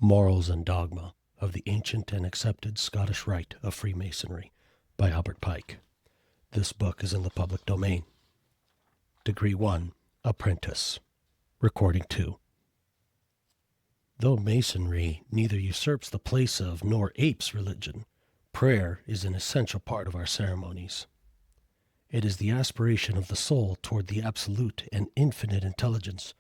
Morals and Dogma of the Ancient and Accepted Scottish Rite of Freemasonry by Albert Pike. This book is in the public domain. Degree 1, Apprentice. Recording 2. Though Masonry neither usurps the place of nor apes religion, prayer is an essential part of our ceremonies. It is the aspiration of the soul toward the absolute and infinite intelligence,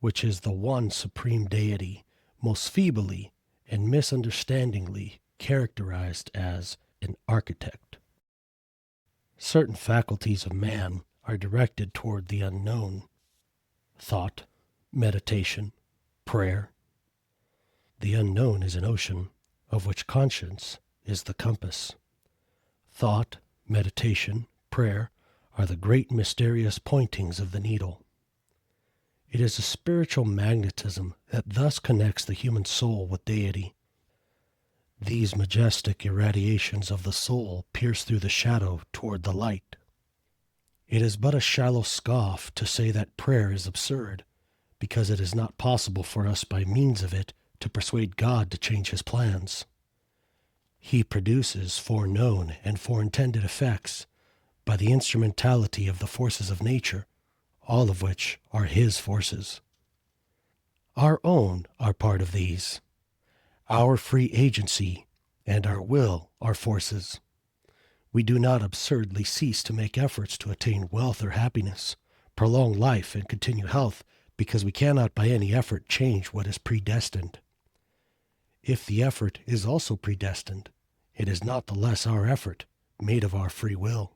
which is the one supreme deity, most feebly and misunderstandingly characterized as an architect. Certain faculties of man are directed toward the unknown: thought, meditation, prayer. The unknown is an ocean, of which conscience is the compass. Thought, meditation, prayer are the great mysterious pointings of the needle. It is a spiritual magnetism that thus connects the human soul with deity. These majestic irradiations of the soul pierce through the shadow toward the light. It is but a shallow scoff to say that prayer is absurd, because it is not possible for us by means of it to persuade God to change his plans. He produces foreknown and foreintended effects by the instrumentality of the forces of nature, all of which are his forces. Our own are part of these. Our free agency and our will are forces. We do not absurdly cease to make efforts to attain wealth or happiness, prolong life, and continue health because we cannot by any effort change what is predestined. If the effort is also predestined, it is not the less our effort, made of our free will.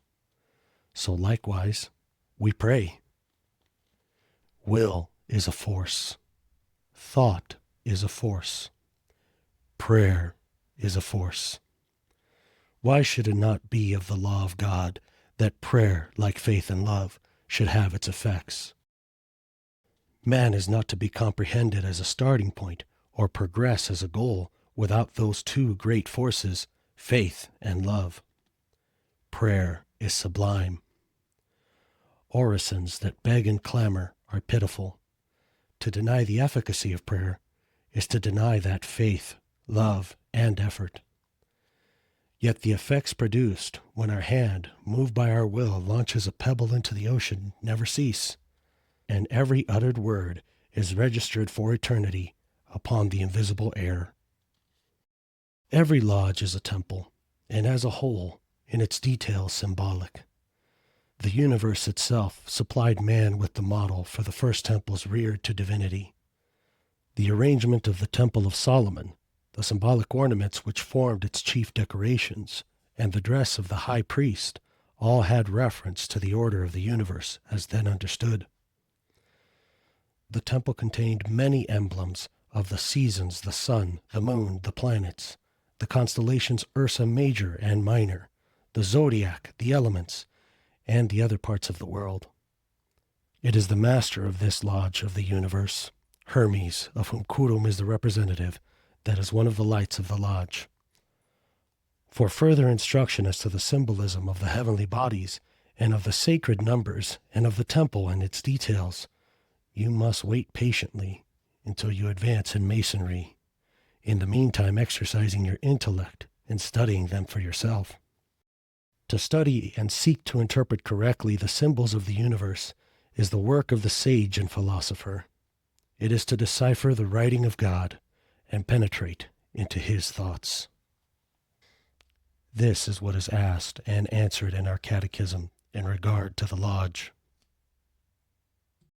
So likewise, we pray. Will is a force. Thought is a force. Prayer is a force. Why should it not be of the law of God that prayer, like faith and love, should have its effects? Man is not to be comprehended as a starting point or progress as a goal without those two great forces, faith and love. Prayer is sublime. Orisons that beg and clamor are pitiful. To deny the efficacy of prayer is to deny that faith, love, and effort. Yet the effects produced when our hand, moved by our will, launches a pebble into the ocean never cease, and every uttered word is registered for eternity upon the invisible air. Every lodge is a temple, and as a whole, in its details symbolic. The universe itself supplied man with the model for the first temples reared to divinity. The arrangement of the Temple of Solomon, the symbolic ornaments which formed its chief decorations, and the dress of the high priest all had reference to the order of the universe as then understood. The temple contained many emblems of the seasons, the sun, the moon, the planets, the constellations Ursa Major and Minor, the zodiac, the elements, and the other parts of the world. It is the master of this lodge of the universe, Hermes, of whom Kurum is the representative, that is one of the lights of the lodge. For further instruction as to the symbolism of the heavenly bodies, and of the sacred numbers, and of the temple and its details, you must wait patiently until you advance in Masonry, in the meantime exercising your intellect and studying them for yourself. To study and seek to interpret correctly the symbols of the universe is the work of the sage and philosopher. It is to decipher the writing of God and penetrate into his thoughts. This is what is asked and answered in our catechism in regard to the lodge.